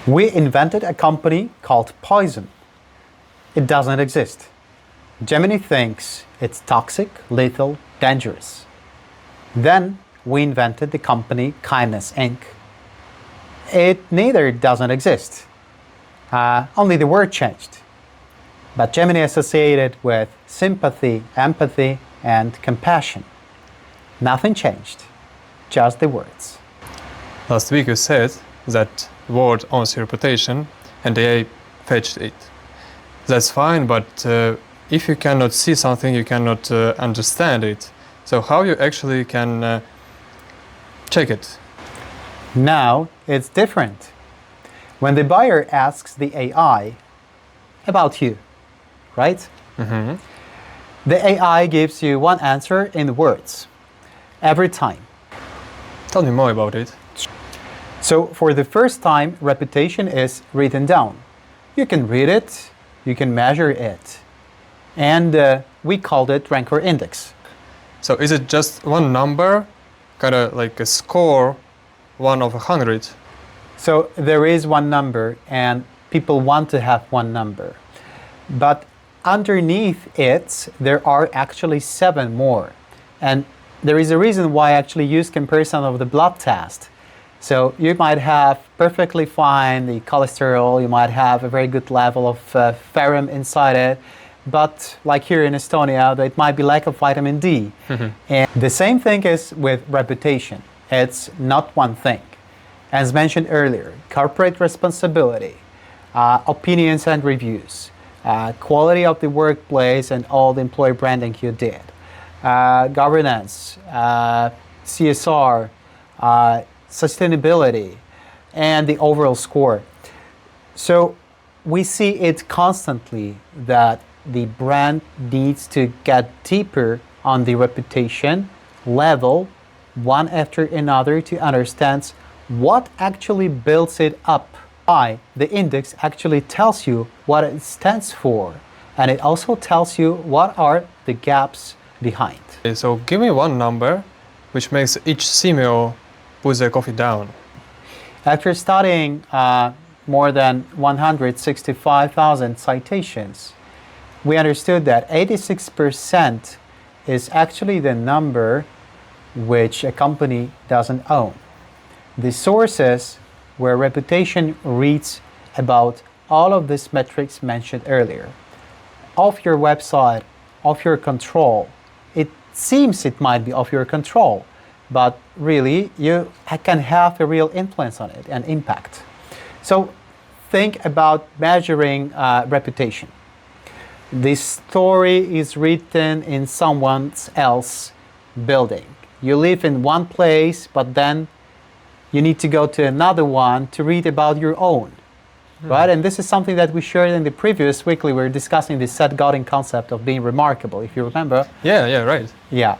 We invented a company called Poison. It doesn't exist. Gemini thinks it's toxic, lethal, dangerous. Then we invented the company Kindness Inc. It neither doesn't exist. Only the word changed. But Gemini associated with sympathy, empathy, and compassion. Nothing changed, just the words. Last week you said that the word owns your reputation and AI fetched it. That's fine, but if you cannot see something, you cannot understand it. So how you actually can check it? Now it's different. When the buyer asks the AI about you, right? Mm-hmm. The AI gives you one answer in words every time. Tell me more about it. So for the first time, reputation is written down. You can read it, you can measure it. And we called it Rankfor Index. So is it just one number, kind of like a score, 1 of 100? So there is one number and people want to have one number. But underneath it, there are actually 7 more. And there is a reason why I actually use comparison of the blood test. So you might have perfectly fine the cholesterol, you might have a very good level of ferrum inside it, but like here in Estonia, it might be lack of vitamin D. Mm-hmm. And the same thing is with reputation. It's not one thing. As mentioned earlier, corporate responsibility, opinions and reviews, quality of the workplace and all the employee branding you did, governance, CSR, sustainability, and the overall score. So we see it constantly that the brand needs to get deeper on the reputation level, one after another, to understand what actually builds it up. The index actually tells you what it stands for, and it also tells you what are the gaps behind. Okay, so give me one number which makes each CMO put their coffee down. After studying more than 165,000 citations, we understood that 86% is actually the number which a company doesn't own. The sources where reputation reads about all of these metrics mentioned earlier. Off your website, off your control. It seems it might be off your control, but really you can have a real influence on it and impact. So think about measuring reputation. This story is written in someone else's building. You live in one place, but then you need to go to another one to read about your own, right? And this is something that we shared in the previous weekly. We were discussing the Seth Godin concept of being remarkable, if you remember. Yeah, right. Yeah.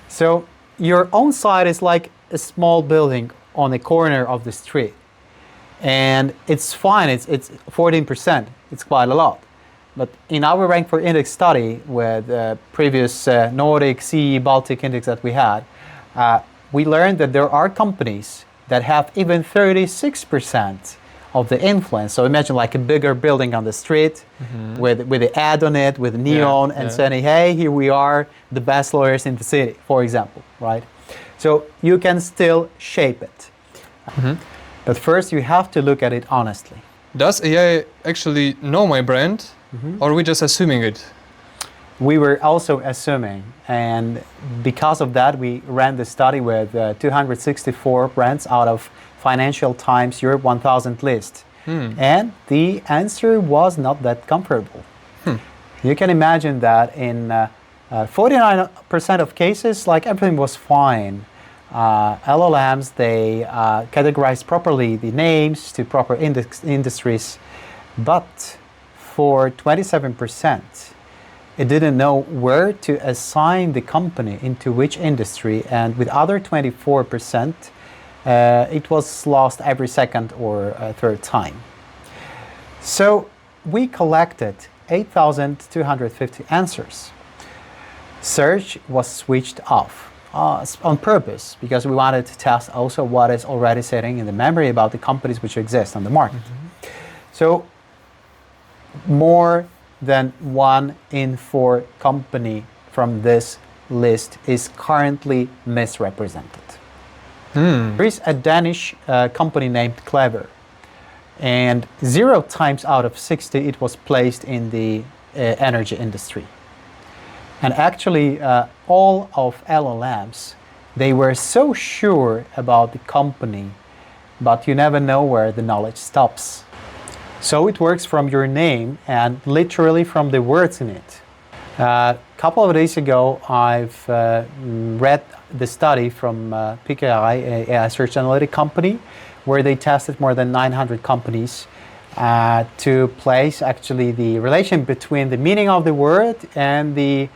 So your own site is like a small building on a corner of the street. And it's fine, it's 14%, it's quite a lot. But in our Rankfor Index study with previous Nordic, CE, Baltic index that we had, we learned that there are companies that have even 36% of the influence. So imagine like a bigger building on the street with the ad on it, with neon, and saying, hey, here we are, the best lawyers in the city, for example, right? So you can still shape it. But first you have to look at it honestly. Does AI actually know my brand, or are we just assuming it? We were also assuming, and because of that, we ran the study with 264 brands out of Financial Times Europe 1000 list. And the answer was not that comfortable. You can imagine that in 49% of cases, like everything was fine. LLMs, they categorized properly the names to proper industries, but for 27%, it didn't know where to assign the company into which industry, and with other 24%, it was lost every second or third time. So we collected 8,250 answers. Search was switched off on purpose because we wanted to test also what is already sitting in the memory about the companies which exist on the market. So more than 1 in 4 company from this list is currently misrepresented. There is a Danish company named Clever, and 0 times out of 60 it was placed in the energy industry. And actually all of LLMs, they were so sure about the company, but you never know where the knowledge stops. So it works from your name and literally from the words in it. A couple of days ago, I've read the study from PKI, a AI search analytic company, where they tested more than 900 companies to place actually the relation between the meaning of the word and the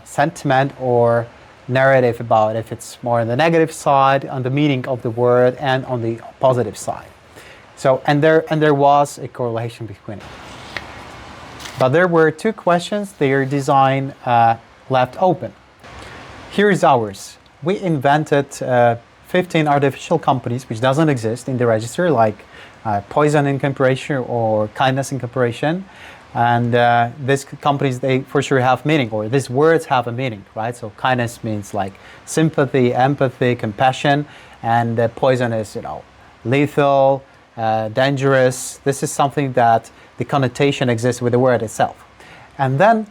sentiment or narrative about if it's more on the negative side, on the meaning of the word, and on the positive side. So, and there was a correlation between it. But there were 2 questions their design left open. Here's ours. We invented 15 artificial companies, which doesn't exist in the register, like Poison Incorporation or Kindness Incorporation. And these companies, they for sure have meaning, or these words have a meaning, right? So kindness means like sympathy, empathy, compassion, and poison is, lethal, dangerous. This is something that the connotation exists with the word itself. And then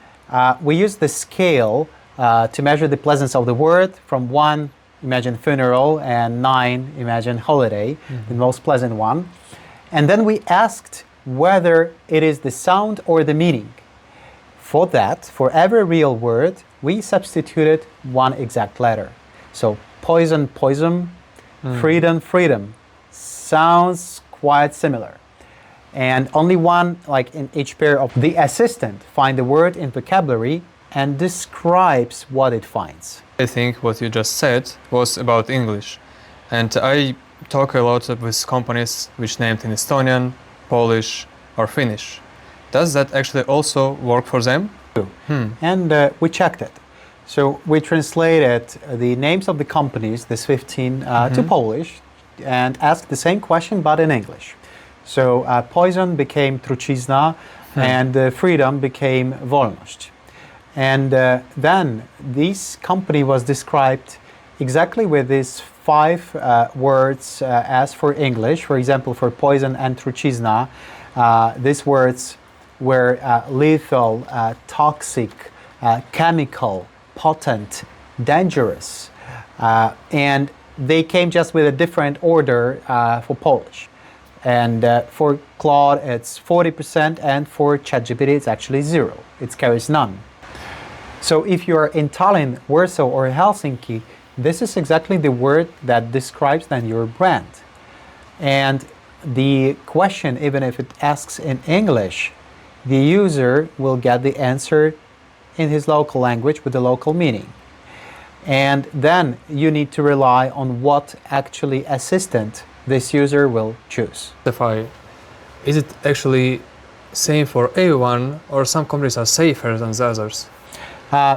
we use the scale to measure the pleasantness of the word. From 1, imagine funeral, and 9, imagine holiday, the most pleasant one. And then we asked whether it is the sound or the meaning. For that, for every real word, we substituted 1 exact letter. So poison, poison, freedom, freedom. Sounds quite similar. And only 1, like in each pair of the assistant, find the word in vocabulary and describes what it finds. I think what you just said was about English. And I talk a lot with companies which named in Estonian, Polish, or Finnish. Does that actually also work for them? And we checked it. So we translated the names of the companies, this 15, to Polish, and asked the same question but in English. So poison became Trucizna, and freedom became Wolność. And then this company was described exactly with these 5 words as for English. For example, for poison and Trucizna, these words were lethal, toxic, chemical, potent, dangerous, and they came just with a different order for Polish. And for Claude, it's 40%, and for ChatGPT, it's actually 0. It carries none. So if you're in Tallinn, Warsaw, or Helsinki, this is exactly the word that describes then your brand. And the question, even if it asks in English, the user will get the answer in his local language with the local meaning. And then you need to rely on what actually assistant this user will choose. Is it actually same for everyone, or some companies are safer than the others?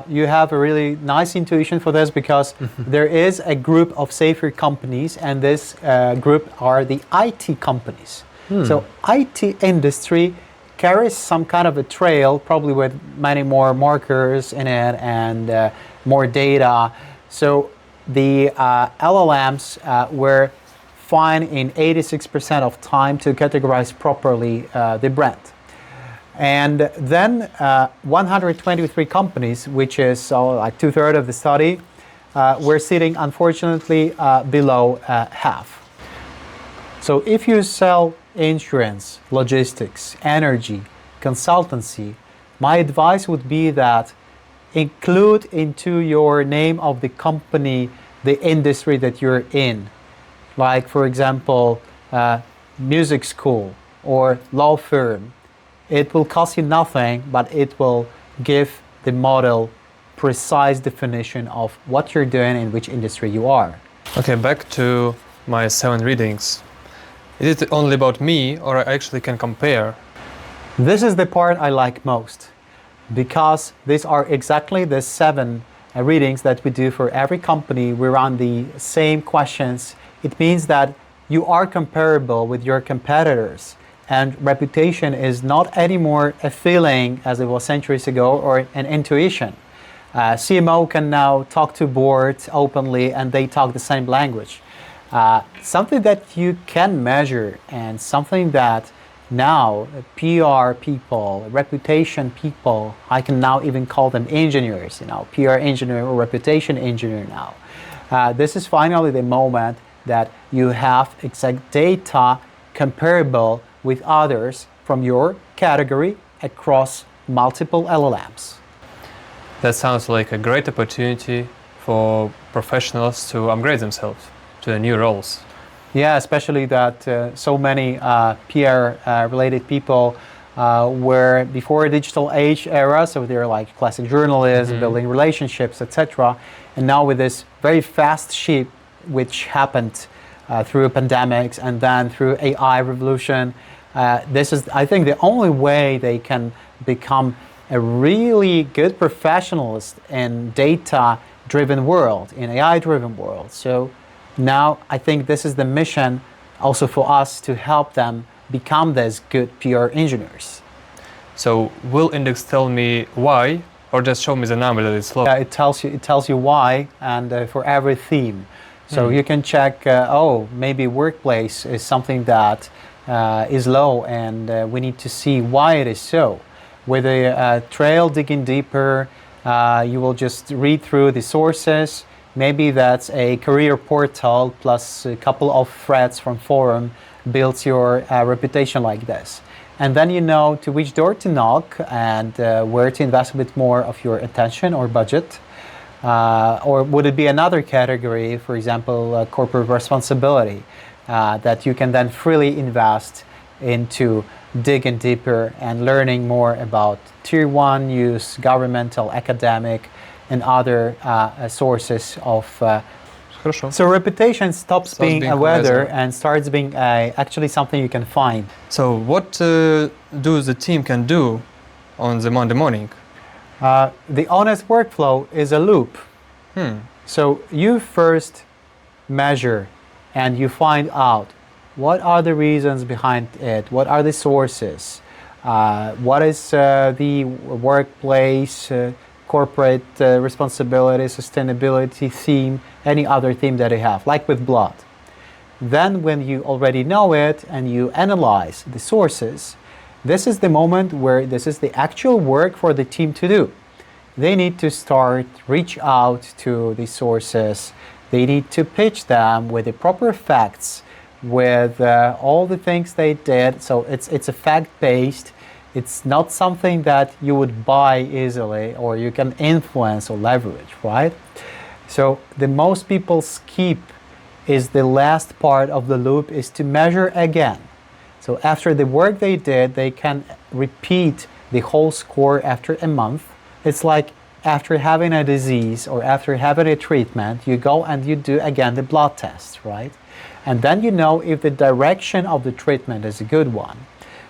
You have a really nice intuition for this, because there is a group of safer companies, and this group are the IT companies. So IT industry carries some kind of a trail, probably with many more markers in it and more data. So the LLMs were fine in 86% of time to categorize properly the brand. And then 123 companies, which is like 2/3 of the study, were sitting unfortunately below half. So if you sell insurance, logistics, energy, consultancy, my advice would be that include into your name of the company the industry that you're in. Like, for example, music school or law firm. It will cost you nothing, but it will give the model precise definition of what you're doing and which industry you are. Okay, back to my 7 readings. Is it only about me, or I actually can compare? This is the part I like most, because these are exactly the 7 readings that we do for every company. We run the same questions. It means that you are comparable with your competitors, And reputation is not anymore a feeling as it was centuries ago or an intuition. CMO can now talk to boards openly and they talk the same language. Something that you can measure and something that now PR people, reputation people, I can now even call them engineers, PR engineer or reputation engineer now. This is finally the moment that you have exact data comparable with others from your category across multiple LLMs. That sounds like a great opportunity for professionals to upgrade themselves to the new roles. Yeah, especially that so many PR-related people were before a digital age era, so they're like classic journalists, building relationships, etc. And now with this very fast shift, which happened through pandemics and then through AI revolution, this is, I think, the only way they can become a really good professionalist in data-driven world, in AI-driven world. So now I think this is the mission also for us to help them become these good PR engineers. So will Index tell me why, or just show me the number that it's low? Yeah, it tells you why, and for every theme. So you can check, oh, maybe workplace is something that is low, and we need to see why it is so. With a trail digging deeper, you will just read through the sources. Maybe that's a career portal plus a couple of threads from forum builds your reputation like this. And then you know to which door to knock and where to invest a bit more of your attention or budget. Or would it be another category, for example, corporate responsibility, that you can then freely invest into digging deeper and learning more about tier 1 news, governmental, academic, and other sources of. So reputation stops being a weather and starts being actually something you can find. So what do the team can do on the Monday morning? The honest workflow is a loop. So you first measure and you find out what are the reasons behind it, what are the sources, what is the workplace, corporate responsibility, sustainability theme, any other theme that you have, like with blood. Then when you already know it and you analyze the sources, this is the moment where this is the actual work for the team to do. They need to start, reach out to the sources. They need to pitch them with the proper facts, with all the things they did. So it's a fact-based. It's not something that you would buy easily or you can influence or leverage, right? So the most people skip is the last part of the loop is to measure again. So after the work they did, they can repeat the whole score after a month. It's like after having a disease or after having a treatment, you go and you do again the blood test, right? And then you know if the direction of the treatment is a good one.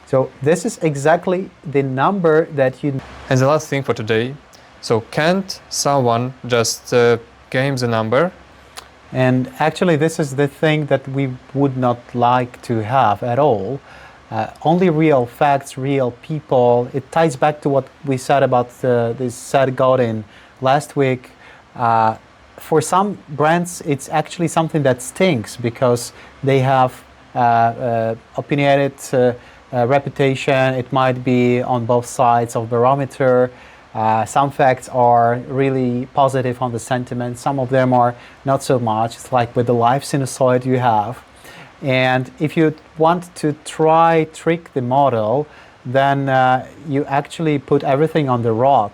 So this is exactly the number that you... And the last thing for today, so can't someone just game the number? And actually this is the thing that we would not like to have at all. Only real facts, real people. It ties back to what we said about this Seth Godin last week. For some brands, it's actually something that stinks because they have opinionated reputation. It might be on both sides of barometer. Some facts are really positive on the sentiment. Some of them are not so much. It's like with the live sinusoid you have. And if you want to trick the model, then you actually put everything on the rod.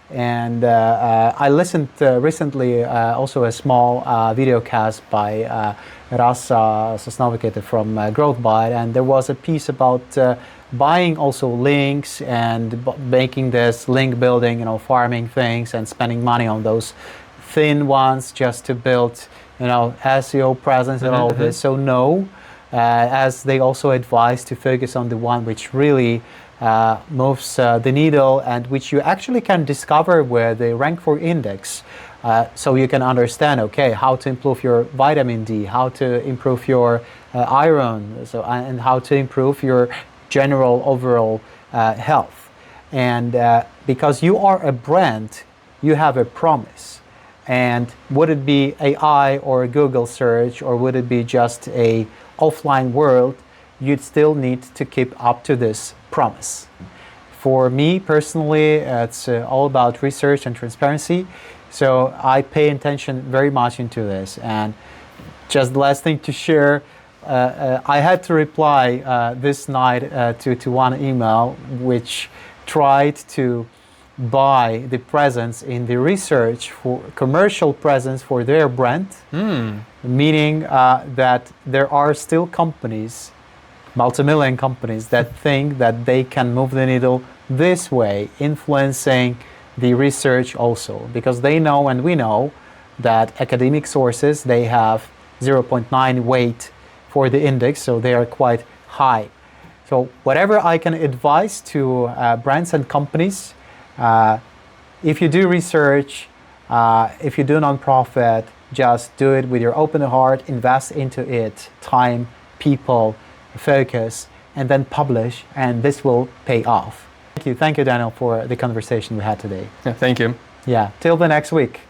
And I listened recently also a small video cast by Rasa Sosnovikete from GrowthByte, and there was a piece about buying also links and making this link building, farming things and spending money on those thin ones just to build, SEO presence and all this. So no, as they also advise to focus on the one which really moves the needle and which you actually can discover with the Rankfor Index. So you can understand, okay, how to improve your vitamin D, how to improve your iron, and how to improve your general overall health. And because you are a brand, you have a promise. And would it be AI or a Google search, or would it be just a offline world, you'd still need to keep up to this promise. For me personally, it's all about research and transparency. So I pay attention very much into this. And just the last thing to share, I had to reply this night to one email which tried to buy the presence in the research for commercial presence for their brand, meaning that there are still companies, multi-million companies, that think that they can move the needle this way, influencing the research also, because they know, and we know, that academic sources, they have 0.9 weight for the index, so they are quite high. So whatever I can advise to brands and companies, if you do research, if you do nonprofit, just do it with your open heart, invest into it, time, people, focus, and then publish, and this will pay off. Thank you, Daniel, for the conversation we had today. Yeah, thank you. Yeah, till the next week.